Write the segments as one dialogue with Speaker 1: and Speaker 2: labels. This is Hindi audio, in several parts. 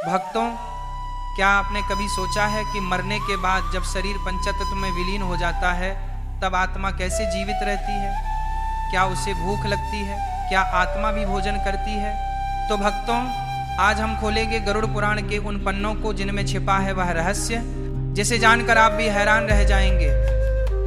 Speaker 1: भक्तों, क्या आपने कभी सोचा है कि मरने के बाद जब शरीर पंचतत्व में विलीन हो जाता है तब आत्मा कैसे जीवित रहती है? क्या उसे भूख लगती है? क्या आत्मा भी भोजन करती है? तो भक्तों, आज हम खोलेंगे गरुड़ पुराण के उन पन्नों को जिनमें छिपा है वह रहस्य, जिसे जानकर आप भी हैरान रह जाएंगे।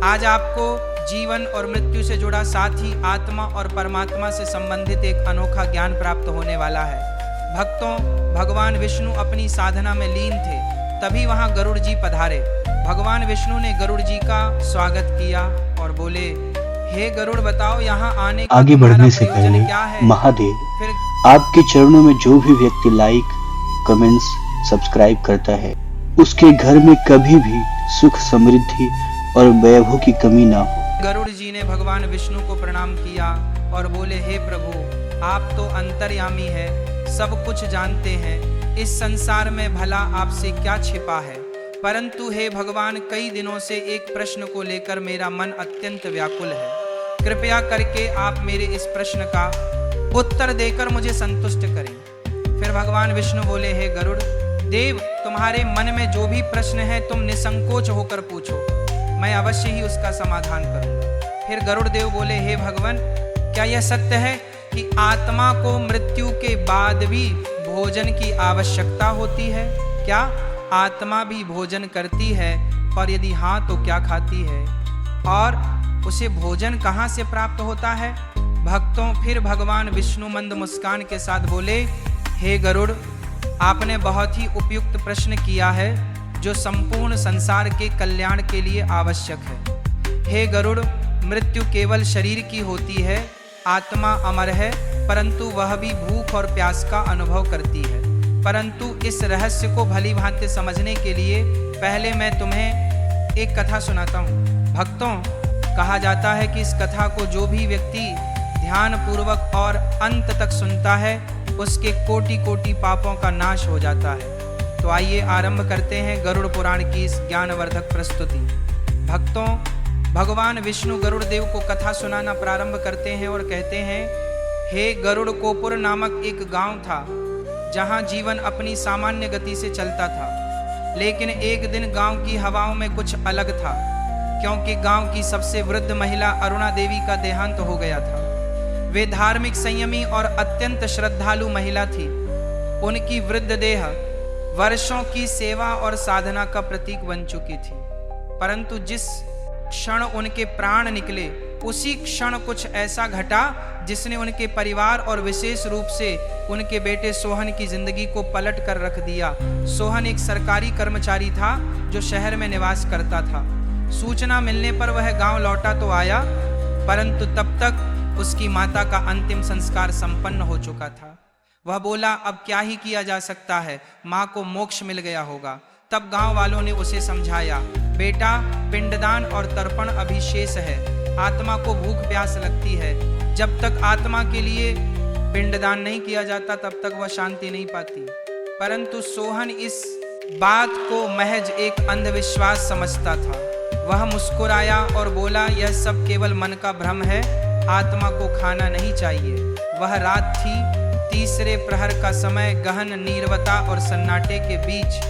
Speaker 1: आज आपको जीवन और मृत्यु से जुड़ा, साथ ही आत्मा और परमात्मा से संबंधित एक अनोखा ज्ञान प्राप्त होने वाला है। भक्तों, भगवान विष्णु अपनी साधना में लीन थे, तभी वहां गरुड़ जी पधारे। भगवान विष्णु ने गरुड़ जी का स्वागत किया और बोले, हे गरुड़, बताओ यहाँ आने का
Speaker 2: आगे बढ़ने से
Speaker 1: प्रयोजन
Speaker 2: पहले
Speaker 1: क्या है?
Speaker 2: महादेव,
Speaker 1: फिर
Speaker 2: आपके चरणों में जो भी व्यक्ति लाइक, कमेंट्स, सब्सक्राइब करता है, उसके घर में कभी भी सुख, समृद्धि और वैभव की कमी ना हो।
Speaker 1: गरुड़ जी ने भगवान विष्णु को प्रणाम किया और बोले, हे प्रभु, आप तो अंतर्यामी है, सब कुछ जानते हैं। इस संसार में भला आपसे क्या छिपा है? परंतु हे भगवान, कई दिनों से एक प्रश्न को लेकर मेरा मन अत्यंत व्याकुल है। कृपया करके आप मेरे इस प्रश्न का उत्तर देकर मुझे संतुष्ट करें। फिर भगवान विष्णु बोले, हे गरुड़ देव, तुम्हारे मन में जो भी प्रश्न है तुम निसंकोच होकर पूछो, मैं अवश्य ही उसका समाधान करूंगा। फिर गरुड़ देव बोले, हे भगवान, क्या यह सत्य है कि आत्मा को मृत्यु के बाद भी भोजन की आवश्यकता होती है? क्या आत्मा भी भोजन करती है? और यदि हाँ तो क्या खाती है? और उसे भोजन कहाँ से प्राप्त होता है? भक्तों, फिर भगवान विष्णु मंद मुस्कान के साथ बोले, हे गरुड़, आपने बहुत ही उपयुक्त प्रश्न किया है जो संपूर्ण संसार के कल्याण के लिए आवश्यक है। हे गरुड़, मृत्यु केवल शरीर की होती है, आत्मा अमर है, परंतु वह भी भूख और प्यास का अनुभव करती है। परंतु इस रहस्य को भली भांति समझने के लिए पहले मैं तुम्हें एक कथा सुनाता हूँ। भक्तों, कहा जाता है कि इस कथा को जो भी व्यक्ति ध्यान पूर्वक और अंत तक सुनता है उसके कोटि कोटि पापों का नाश हो जाता है। तो आइए आरंभ करते हैं गरुड़ पुराण की इस ज्ञानवर्धक प्रस्तुति। भक्तों, भगवान विष्णु गरुड़ देव को कथा सुनाना प्रारंभ करते हैं और कहते हैं, हे गरुड़, कोपुर नामक एक गांव था जहां जीवन अपनी सामान्य गति से चलता था। लेकिन एक दिन गांव की हवाओं में कुछ अलग था, क्योंकि गांव की सबसे वृद्ध महिला अरुणा देवी का देहांत हो गया था। वे धार्मिक, संयमी और अत्यंत श्रद्धालु महिला थी। उनकी वृद्ध देह वर्षों की सेवा और साधना का प्रतीक बन चुकी थी, परंतु जिस क्षण उनके प्राण निकले उसी क्षण कुछ ऐसा घटा जिसने उनके परिवार और विशेष रूप से उनके बेटे सोहन की जिंदगी को पलट कर रख दिया। सोहन एक सरकारी कर्मचारी था जो शहर में निवास करता था। सूचना मिलने पर वह गांव लौटा तो आया, परंतु तब तक उसकी माता का अंतिम संस्कार संपन्न हो चुका था। वह बोला, अब क्या ही किया जा सकता है, माँ को मोक्ष मिल गया होगा। तब गांव वालों ने उसे समझाया, बेटा, पिंडदान और तर्पण अभी शेष है, आत्मा को भूख प्यास लगती है। जब तक आत्मा के लिए पिंडदान नहीं किया जाता तब तक वह शांति नहीं पाती। परंतु सोहन इस बात को महज एक अंधविश्वास समझता था। वह मुस्कुराया और बोला, यह सब केवल मन का भ्रम है, आत्मा को खाना नहीं चाहिए। वह रात थी, तीसरे प्रहर का समय, गहन नीरवता और सन्नाटे के बीच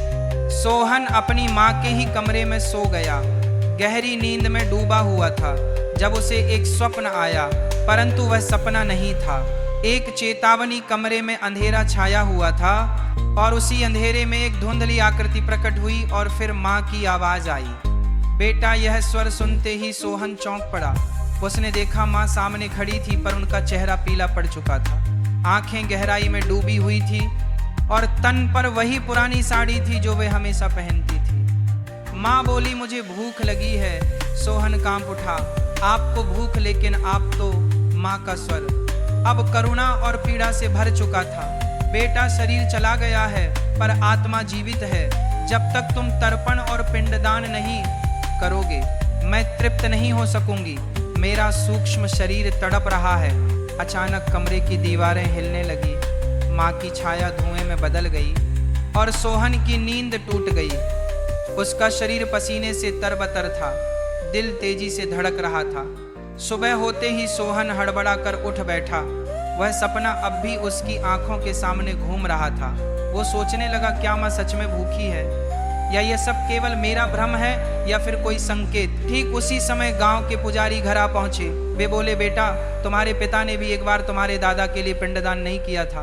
Speaker 1: सोहन अपनी माँ के ही कमरे में सो गया। गहरी नींद में डूबा हुआ था जब उसे एक स्वप्न आया, परंतु वह सपना नहीं था। एक चेतावनी कमरे में अंधेरा छाया हुआ था और उसी अंधेरे में एक धुंधली आकृति प्रकट हुई और फिर माँ की आवाज आई। बेटा, यह स्वर सुनते ही सोहन चौंक पड़ा। उसने देखा माँ सामने खड़ी थी, पर उनका चेहरा पीला पड़ चुका था, आंखें गहराई में डूबी हुई थी और तन पर वही पुरानी साड़ी थी जो वे हमेशा पहनती थी। माँ बोली, मुझे भूख लगी है। सोहन कांप उठा, आपको भूख, लेकिन आप तो, माँ का स्वर अब करुणा और पीड़ा से भर चुका था। बेटा, शरीर चला गया है पर आत्मा जीवित है। जब तक तुम तर्पण और पिंडदान नहीं करोगे मैं तृप्त नहीं हो सकूंगी। मेरा सूक्ष्म शरीर तड़प रहा है। अचानक कमरे की दीवारें हिलने लगी, माँ की छाया धुएं में बदल गई और सोहन की नींद टूट गई। उसका शरीर पसीने से तरबतर था, दिल तेजी से धड़क रहा था। सुबह होते ही सोहन हड़बड़ा कर उठ बैठा। वह सपना अब भी उसकी आंखों के सामने घूम रहा था। वो सोचने लगा, क्या माँ सच में भूखी है या ये सब केवल मेरा भ्रम है या फिर कोई संकेत। ठीक उसी समय गांव के पुजारी घर आ पहुंचे। वे बोले, बेटा तुम्हारे पिता ने भी एक बार तुम्हारे दादा के लिए पिंडदान नहीं किया था,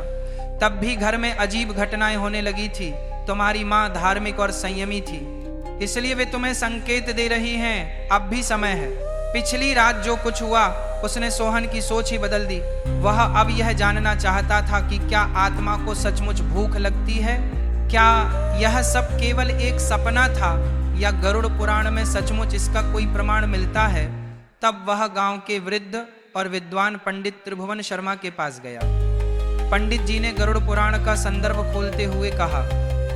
Speaker 1: तब भी घर में अजीब घटनाएं होने लगी थी। तुम्हारी माँ धार्मिक और संयमी थी, इसलिए वे तुम्हें संकेत दे रही हैं। अब भी समय है। पिछली रात जो कुछ हुआ उसने सोहन की सोच ही बदल दी। वह अब यह जानना चाहता था कि क्या आत्मा को सचमुच भूख लगती है, क्या यह सब केवल एक सपना था या गरुड़ पुराण में सचमुच इसका कोई प्रमाण मिलता है। तब वह गांव के वृद्ध और विद्वान पंडित त्रिभुवन शर्मा के पास गया। पंडित जी ने गरुड़ पुराण का संदर्भ खोलते हुए कहा,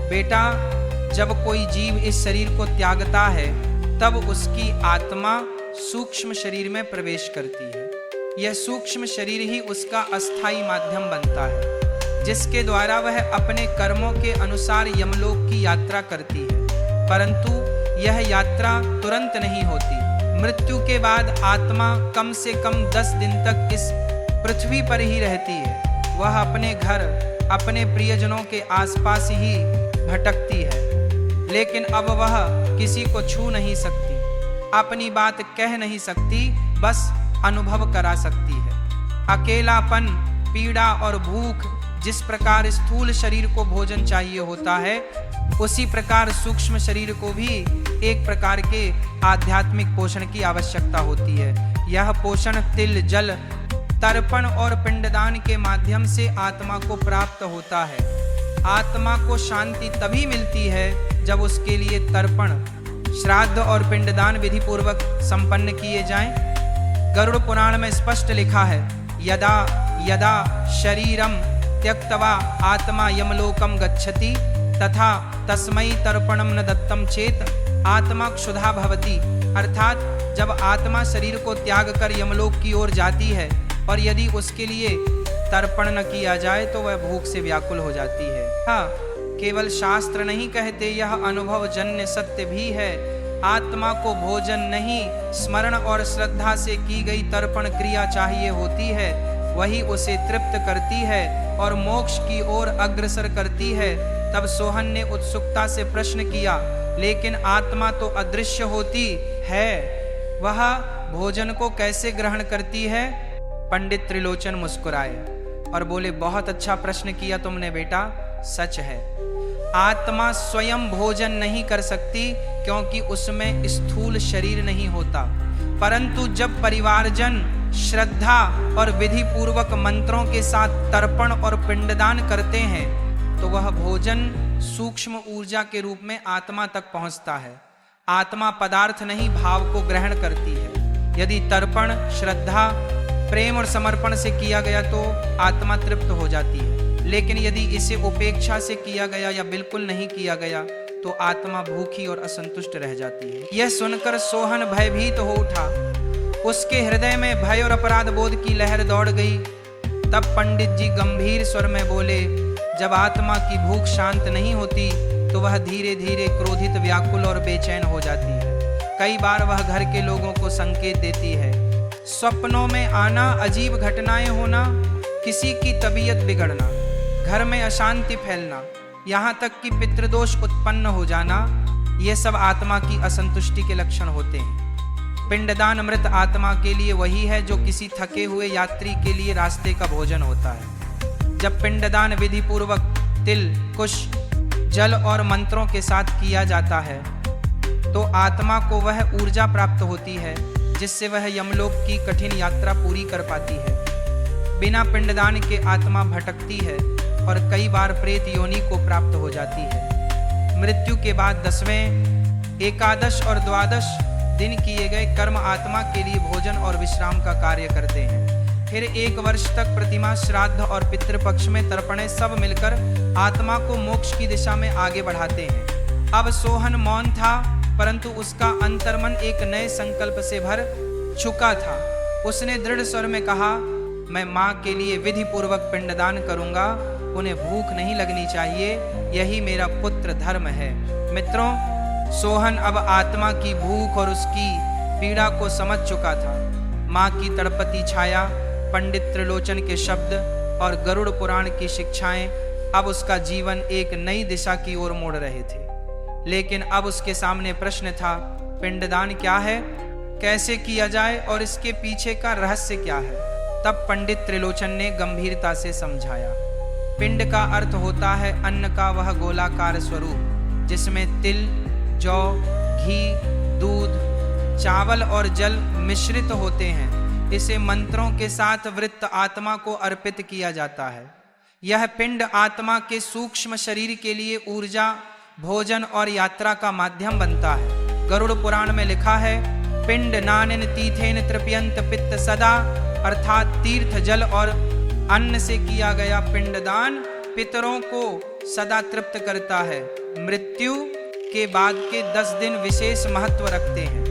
Speaker 1: बेटा जब कोई जीव इस शरीर को त्यागता है तब उसकी आत्मा सूक्ष्म शरीर में प्रवेश करती है। यह सूक्ष्म शरीर ही उसका अस्थाई माध्यम बनता है, जिसके द्वारा वह अपने कर्मों के अनुसार यमलोक की यात्रा करती है। परंतु यह यात्रा तुरंत नहीं होती। मृत्यु के बाद आत्मा कम से कम 10 दिन तक इस पृथ्वी पर ही रहती है। वह अपने घर, अपने प्रियजनों के आसपास ही भटकती है, लेकिन अब वह किसी को छू नहीं सकती, अपनी बात कह नहीं सकती, बस अनुभव करा सकती है। अकेलापन, पीड़ा और भूख जिस प्रकार स्थूल शरीर को भोजन चाहिए होता है, उसी प्रकार सूक्ष्म शरीर को भी एक प्रकार के आध्यात्मिक पोषण की आवश्यकता होती है। यह पोषण तिल, जल, तर्पण और पिंडदान के माध्यम से आत्मा को प्राप्त होता है। आत्मा को शांति तभी मिलती है जब उसके लिए तर्पण, श्राद्ध और पिंडदान विधि पूर्वक संपन्न किए जाएं। गरुड़ पुराण में स्पष्ट लिखा है, यदा यदा शरीरम त्यक्त्वा आत्मा यमलोकम गच्छति तथा तस्मै तर्पणम न दत्तम चेत आत्मा क्षुधा भवति। अर्थात जब आत्मा शरीर को त्याग कर यमलोक की ओर जाती है और यदि उसके लिए तर्पण न किया जाए तो वह भूख से व्याकुल हो जाती है। हाँ, केवल शास्त्र नहीं कहते, यह अनुभव जन्य सत्य भी है। आत्मा को भोजन नहीं, स्मरण और श्रद्धा से की गई तर्पण क्रिया चाहिए होती है। वही उसे तृप्त करती है और मोक्ष की ओर अग्रसर करती है। तब सोहन ने उत्सुकता से प्रश्न किया, लेकिन आत्मा तो अदृश्य होती है, वह भोजन को कैसे ग्रहण करती है? पंडित त्रिलोचन मुस्कुराए और बोले, बहुत अच्छा प्रश्न किया तुमने बेटा। सच है, आत्मा स्वयं भोजन नहीं कर सकती क्योंकि उसमें स्थूल शरीर नहीं होता। परंतु जब परिवारजन श्रद्धा और विधि पूर्वक मंत्रों के साथ तर्पण और पिंडदान करते हैं तो वह भोजन सूक्ष्म ऊर्जा के रूप में आत्मा तक पहुंचता है। आत्मा पदार्थ नहीं, भाव को ग्रहण करती है। यदि तर्पण, श्रद्धा, प्रेम और समर्पण से किया गया तो आत्मा तृप्त हो जाती है, लेकिन यदि इसे उपेक्षा से किया गया या बिल्कुल नहीं किया गया तो आत्मा भूखी और असंतुष्ट रह जाती है। यह सुनकर सोहन भयभीत हो उठा। उसके हृदय में भय और अपराध बोध की लहर दौड़ गई। तब पंडित जी गंभीर स्वर में बोले, जब आत्मा की भूख शांत नहीं होती तो वह धीरे धीरे क्रोधित, व्याकुल और बेचैन हो जाती है। कई बार वह घर के लोगों को संकेत देती है। स्वप्नों में आना, अजीब घटनाएं होना, किसी की तबीयत बिगड़ना, घर में अशांति फैलना, यहाँ तक कि पितृदोष उत्पन्न हो जाना, ये सब आत्मा की असंतुष्टि के लक्षण होते हैं। पिंडदान मृत आत्मा के लिए वही है जो किसी थके हुए यात्री के लिए रास्ते का भोजन होता है। जब पिंडदान विधि पूर्वक तिल, कुश, जल और मंत्रों के साथ किया जाता है तो आत्मा को वह ऊर्जा प्राप्त होती है जिससे वह यमलोक की कठिन यात्रा पूरी कर पाती है। बिना पिंडदान के आत्मा भटकती है और कई बार प्रेत योनि को प्राप्त हो जाती है। मृत्यु के बाद 10वें, एकादश और द्वादश दिन किए गए कर्म आत्मा के लिए भोजन और विश्राम का कार्य करते हैं। फिर 1 वर्ष तक प्रतिमा, श्राद्ध और पितृपक्ष में तर्पणे सब मिलकर आत्मा को मोक्ष की दिशा में आगे बढ़ाते हैं। अब सोहन मौन था, परंतु उसका अंतर्मन एक नए संकल्प से भर चुका था। उसने दृढ़ स्वर में कहा, मैं माँ के लिए विधि पूर्वक पिंडदान करूंगा, उन्हें भूख नहीं लगनी चाहिए, यही मेरा पुत्र धर्म है। मित्रों, सोहन अब आत्मा की भूख और उसकी पीड़ा को समझ चुका था। माँ की तड़पती छाया, पंडित त्रिलोचन के शब्द और गरुड़ पुराण की शिक्षाएं अब उसका जीवन एक नई दिशा की ओर मोड़ रहे थे। लेकिन अब उसके सामने प्रश्न था, पिंडदान क्या है, कैसे किया जाए और इसके पीछे का रहस्य क्या है। तब पंडित त्रिलोचन ने गंभीरता से समझाया। पिंड का अर्थ होता है अन्न का वह गोलाकार स्वरूप जिसमें तिल, जौ, घी, दूध, चावल और जल मिश्रित होते हैं। इसे मंत्रों के साथ वृत्त आत्मा को अर्पित किया जाता है। यह पिंड आत्मा के सूक्ष्म शरीर के लिए ऊर्जा, भोजन और यात्रा का माध्यम बनता है। गरुड़ पुराण में लिखा है, पिंड नानेन तीथेन तृप्यंत पित्त सदा, अर्थात तीर्थ, जल और अन्न से किया गया पिंडदान पितरों को सदा तृप्त करता है। मृत्यु के बाद के 10 दिन विशेष महत्व रखते हैं।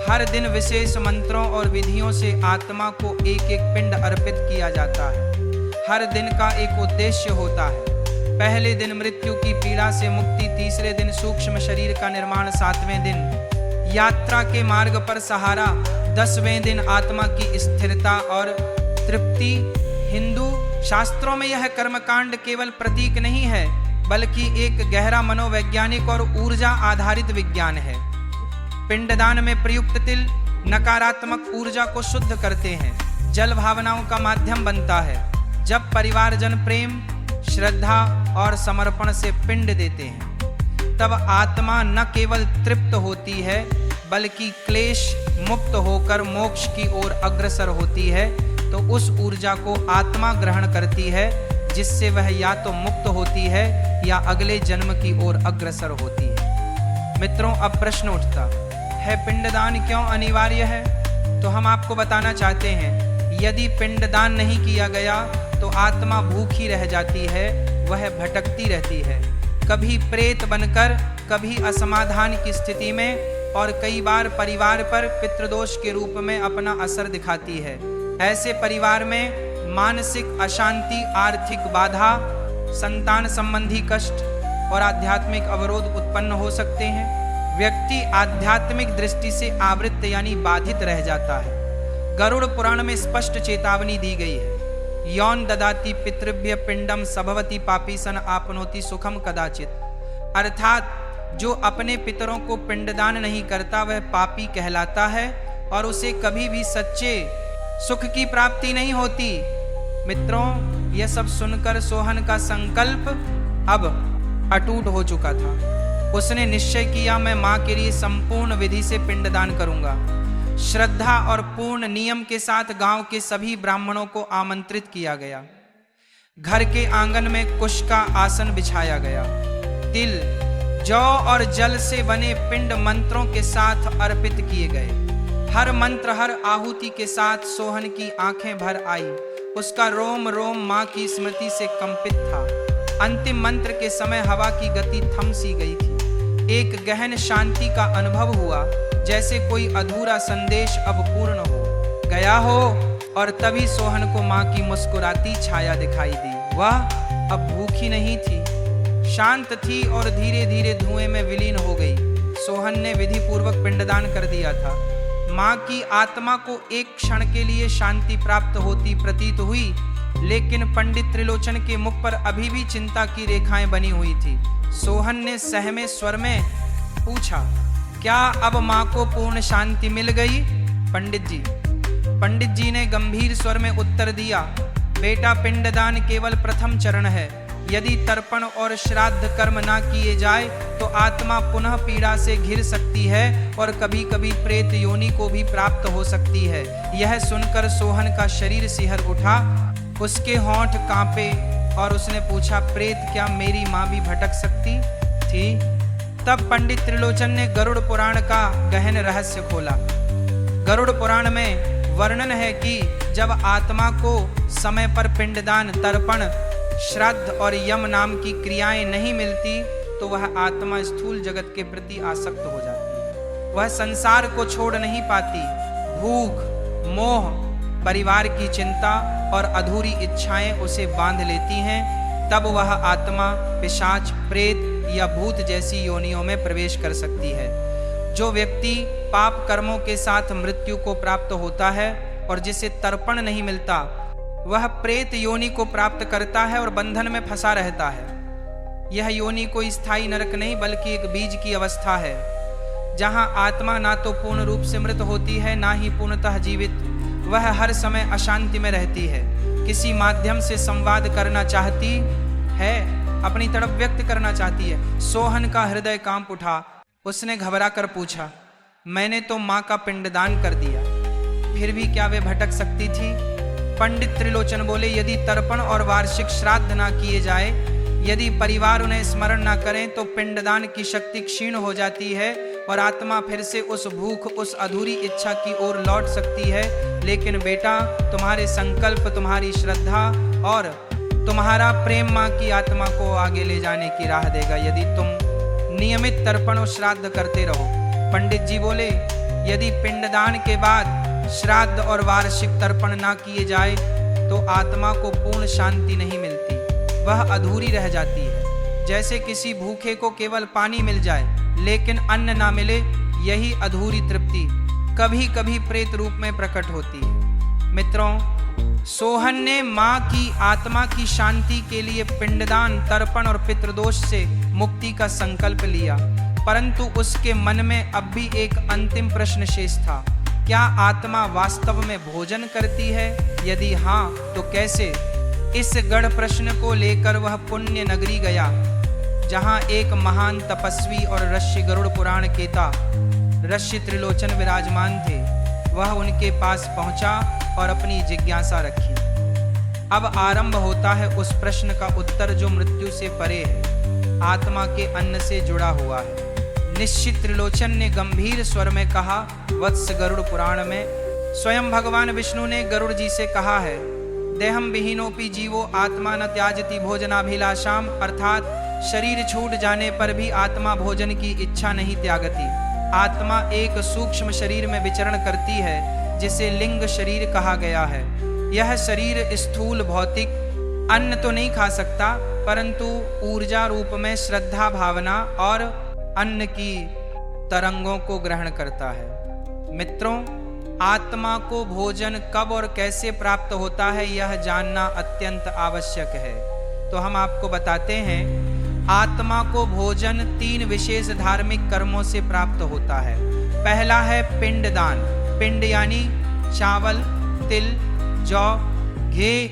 Speaker 1: हर दिन विशेष मंत्रों और विधियों से आत्मा को एक एक पिंड अर्पित किया जाता है। हर दिन का एक उद्देश्य होता है। पहले दिन मृत्यु की पीड़ा से मुक्ति, तीसरे दिन सूक्ष्म शरीर का निर्माण, 7वें दिन यात्रा के मार्ग पर सहारा, 10वें दिन आत्मा की स्थिरता और तृप्ति। हिंदू शास्त्रों में यह कर्मकांड केवल प्रतीक नहीं है, बल्कि एक गहरा मनोवैज्ञानिक और ऊर्जा आधारित विज्ञान है। पिंडदान में प्रयुक्त तिल नकारात्मक ऊर्जा को शुद्ध करते हैं, जल भावनाओं का माध्यम बनता है। जब परिवारजन प्रेम, श्रद्धा और समर्पण से पिंड देते हैं, तब आत्मा न केवल तृप्त होती है, बल्कि क्लेश मुक्त होकर मोक्ष की ओर अग्रसर होती है। तो उस ऊर्जा को आत्मा ग्रहण करती है, जिससे वह या तो मुक्त होती है या अगले जन्म की ओर अग्रसर होती है। मित्रों, अब प्रश्न उठता है, पिंडदान क्यों अनिवार्य है? तो हम आपको बताना चाहते हैं, यदि पिंडदान नहीं किया गया तो आत्मा भूखी रह जाती है, वह भटकती रहती है, कभी प्रेत बनकर, कभी असमाधान की स्थिति में, और कई बार परिवार पर पितृदोष के रूप में अपना असर दिखाती है। ऐसे परिवार में मानसिक अशांति, आर्थिक बाधा, संतान संबंधी कष्ट और आध्यात्मिक अवरोध उत्पन्न हो सकते हैं। व्यक्ति आध्यात्मिक दृष्टि से आवृत यानी बाधित रह जाता है। गरुड़ पुराण में स्पष्ट चेतावनी दी गई है, यौन ददाति पितृभ्य पिंडम सभवती पापीसन आपनोति सुखम कदाचित। अर्थात जो अपने पितरों को पिंडदान नहीं करता वह पापी कहलाता है और उसे कभी भी सच्चे सुख की प्राप्ति नहीं होती। मित्रों, यह सब सुनकर सोहन का संकल्प अब अटूट हो चुका था। उसने निश्चय किया, मैं मां के लिए संपूर्ण विधि से पिंडदान करूंगा। श्रद्धा और पूर्ण नियम के साथ गांव के सभी ब्राह्मणों को आमंत्रित किया गया। घर के आंगन में कुश का आसन बिछाया गया। तिल, जौ और जल से बने पिंड मंत्रों के साथ अर्पित किए गए। हर मंत्र, हर आहुति के साथ सोहन की आंखें भर आई। उसका रोम रोम मां की स्मृति से कंपित था। अंतिम मंत्र के समय हवा की गति थम सी गई थी। एक गहन शांति का अनुभव हुआ, जैसे कोई अधूरा संदेश अब पूर्ण हो गया हो। और तभी सोहन को मां की मुस्कुराती छाया दिखाई दी। वह अब भूखी नहीं थी, शांत थी और धीरे धीरे धुएं में विलीन हो गई। सोहन ने विधि पूर्वक पिंडदान कर दिया था। मां की आत्मा को एक क्षण के लिए शांति प्राप्त होती प्रतीत हुई, लेकिन पंडित त्रिलोचन के मुख पर अभी भी चिंता की रेखाएं बनी हुई थी। सोहन ने सहमे स्वर में पूछा, क्या अब मां को पूर्ण शांति मिल गई? पंडित जी ने गंभीर स्वर में उत्तर दिया, बेटा, पिंडदान केवल प्रथम चरण है। यदि तर्पण और श्राद्ध कर्म ना किए जाए तो आत्मा पुनः पीड़ा से घिर सकती है और कभी कभी प्रेत योनि को भी प्राप्त हो सकती है। यह सुनकर सोहन का शरीर सिहर उठा, उसके होंठ कांपे और उसने पूछा, प्रेत क्या मेरी मां भी भटक सकती थी? तब पंडित त्रिलोचन ने गरुड़ पुराण का गहन रहस्य खोला। गरुड़ पुराण में वर्णन है कि जब आत्मा को समय पर पिंडदान, तर्पण, श्राद्ध और यम नाम की क्रियाएं नहीं मिलती तो वह आत्मा स्थूल जगत के प्रति आसक्त हो जाती है। वह संसार को छोड़ नहीं पाती। भूख, मोह, परिवार की चिंता और अधूरी इच्छाएं उसे बांध लेती हैं। तब वह आत्मा पिशाच, प्रेत या भूत जैसी योनियों में प्रवेश कर सकती है। जो व्यक्ति पाप कर्मों के साथ मृत्यु को प्राप्त होता है और जिसे तर्पण नहीं मिलता, वह प्रेत योनि को प्राप्त करता है और बंधन में फंसा रहता है। यह योनि कोई स्थायी नरक नहीं बल्कि एक बीज की अवस्था है, जहां आत्मा ना तो पूर्ण रूप से मृत होती है ना ही पूर्णतः जीवित। वह हर समय अशांति में रहती है, किसी माध्यम से संवाद करना चाहती है, अपनी तरफ व्यक्त करना चाहती है। सोहन का हृदय कांप उठा। उसने घबरा कर पूछा, मैंने तो माँ का पिंडदान कर दिया, फिर भी क्या वे भटक सकती थी? पंडित त्रिलोचन बोले, यदि तर्पण और वार्षिक श्राद्ध ना किए जाए, यदि परिवार उन्हें स्मरण ना करें तो पिंडदान की शक्ति क्षीण हो जाती है और आत्मा फिर से उस भूख, उस अधूरी इच्छा की ओर लौट सकती है। लेकिन बेटा, तुम्हारे संकल्प, तुम्हारी श्रद्धा और तुम्हारा प्रेम माँ की आत्मा को आगे ले जाने की राह देगा, यदि तुम नियमित तर्पण और श्राद्ध करते रहो। पंडित जी बोले, यदि पिंडदान के बाद श्राद्ध और वार्षिक तर्पण ना किए जाए तो आत्मा को पूर्ण शांति नहीं मिलती, वह अधूरी रह जाती है। जैसे किसी भूखे को केवल पानी मिल जाए लेकिन अन्न ना मिले, यही अधूरी तृप्ति कभी कभी प्रेत रूप में प्रकट होती है। मित्रों, सोहन ने माँ की आत्मा की शांति के लिए पिंडदान, तर्पण और पितृदोष से मुक्ति का संकल्प लिया, परंतु उसके मन में अब भी एक अंतिम प्रश्न शेष था। क्या आत्मा वास्तव में भोजन करती है? यदि हाँ, तो कैसे? इस गढ़ प्रश्न को लेकर वह पुण्य नगरी गया, जहां एक महान तपस्वी और ऋषि गरुड़ पुराण केता ऋषि त्रिलोचन विराजमान थे। वह उनके पास पहुंचा और अपनी जिज्ञासा रखी। अब आरंभ होता है उस प्रश्न का उत्तर जो मृत्यु से परे है, आत्मा के अन्न से जुड़ा हुआ है। निश्चित त्रिलोचन ने गंभीर स्वर में कहा, वत्स, गरुड़ पुराण में स्वयं भगवान विष्णु ने गरुड़ जी से कहा है, देहम विहीनोपि जीवो आत्मा न त्याजति भोजनाभिलाषाम, अर्थात शरीर छूट जाने पर भी आत्मा भोजन की इच्छा नहीं त्यागती। आत्मा एक सूक्ष्म शरीर में विचरण करती है जिसे लिंग शरीर कहा गया है। यह शरीर स्थूल भौतिक अन्न तो नहीं खा सकता, परंतु ऊर्जा रूप में श्रद्धा, भावना और अन्न की तरंगों को ग्रहण करता है। मित्रों, आत्मा को भोजन कब और कैसे प्राप्त होता है, यह जानना अत्यंत आवश्यक है। तो हम आपको बताते हैं, आत्मा को भोजन 3 विशेष धार्मिक कर्मों से प्राप्त होता है। पहला है पिंडदान। पिंड यानी चावल, तिल, जौ, घी,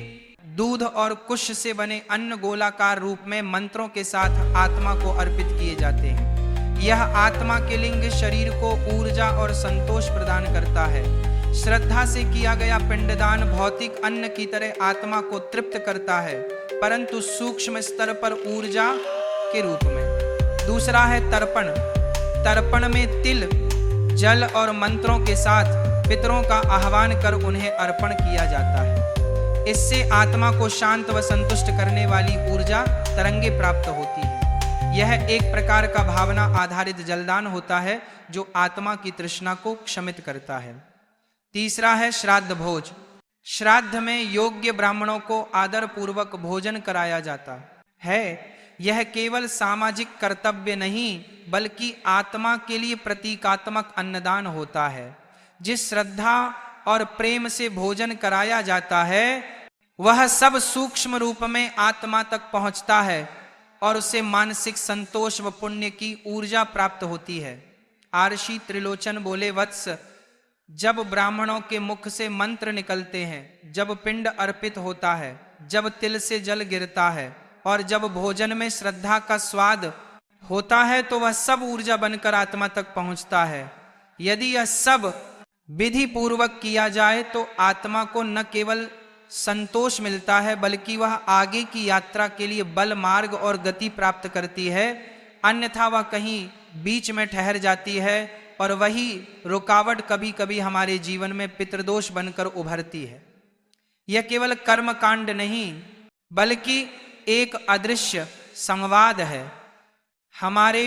Speaker 1: दूध और कुश से बने अन्न गोलाकार रूप में मंत्रों के साथ आत्मा को अर्पित किए जाते हैं। यह आत्मा के लिंग शरीर को ऊर्जा और संतोष प्रदान करता है। श्रद्धा से किया गया पिंडदान भौतिक अन्न की तरह आत्मा को तृप्त करता है, परंतु सूक्ष्म स्तर पर ऊर्जा के रूप में। दूसरा है तर्पण। तर्पण में तिल, जल और मंत्रों के साथ पितरों का आह्वान कर उन्हें अर्पण किया जाता है। इससे आत्मा को शांत व संतुष्ट करने वाली ऊर्जा तरंगे प्राप्त होती है। यह एक प्रकार का भावना आधारित जलदान होता है जो आत्मा की तृष्णा को शमित करता है। तीसरा है श्राद्ध भोज। श्राद्ध में योग्य ब्राह्मणों को आदर पूर्वक भोजन कराया जाता है। यह केवल सामाजिक कर्तव्य नहीं बल्कि आत्मा के लिए प्रतीकात्मक अन्नदान होता है। जिस श्रद्धा और प्रेम से भोजन कराया जाता है वह सब सूक्ष्म रूप में आत्मा तक पहुंचता है और उसे मानसिक संतोष व पुण्य की ऊर्जा प्राप्त होती है। आर्षि त्रिलोचन बोले, वत्स, जब ब्राह्मणों के मुख से मंत्र निकलते हैं, जब पिंड अर्पित होता है, जब तिल से जल गिरता है और जब भोजन में श्रद्धा का स्वाद होता है तो वह सब ऊर्जा बनकर आत्मा तक पहुंचता है। यदि यह सब विधि पूर्वक किया जाए तो आत्मा को न केवल संतोष मिलता है बल्कि वह आगे की यात्रा के लिए बल, मार्ग और गति प्राप्त करती है। अन्यथा वह कहीं बीच में ठहर जाती है और वही रुकावट कभी कभी हमारे जीवन में पितृदोष बनकर उभरती है। यह केवल कर्म कांड नहीं बल्कि एक अदृश्य संवाद है हमारे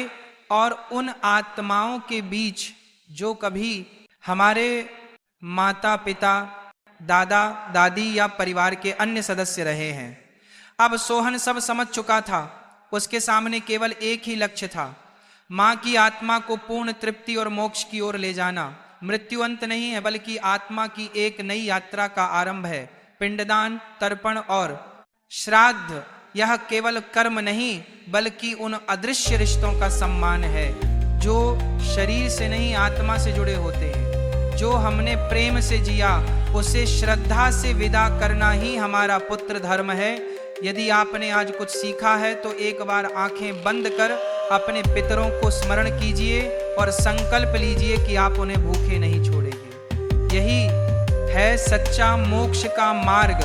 Speaker 1: और उन आत्माओं के बीच जो कभी हमारे माता पिता, दादा दादी या परिवार के अन्य सदस्य रहे हैं। अब सोहन सब समझ चुका था। उसके सामने केवल एक ही लक्ष्य था, माँ की आत्मा को पूर्ण तृप्ति और मोक्ष की ओर ले जाना। मृत्यु अंत नहीं है बल्कि आत्मा की एक नई यात्रा का आरंभ है। पिंडदान, तर्पण और श्राद्ध यह केवल कर्म नहीं बल्कि उन अदृश्य रिश्तों का सम्मान है जो शरीर से नहीं आत्मा से जुड़े होते हैं। जो हमने प्रेम से जिया उसे श्रद्धा से विदा करना ही हमारा पुत्र धर्म है। यदि आपने आज कुछ सीखा है तो एक बार आंखें बंद कर अपने पितरों को स्मरण कीजिए और संकल्प लीजिए कि आप उन्हें भूखे नहीं छोड़ेंगे। यही है सच्चा मोक्ष का मार्ग।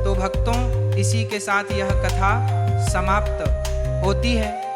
Speaker 1: तो भक्तों, इसी के साथ यह कथा समाप्त होती है।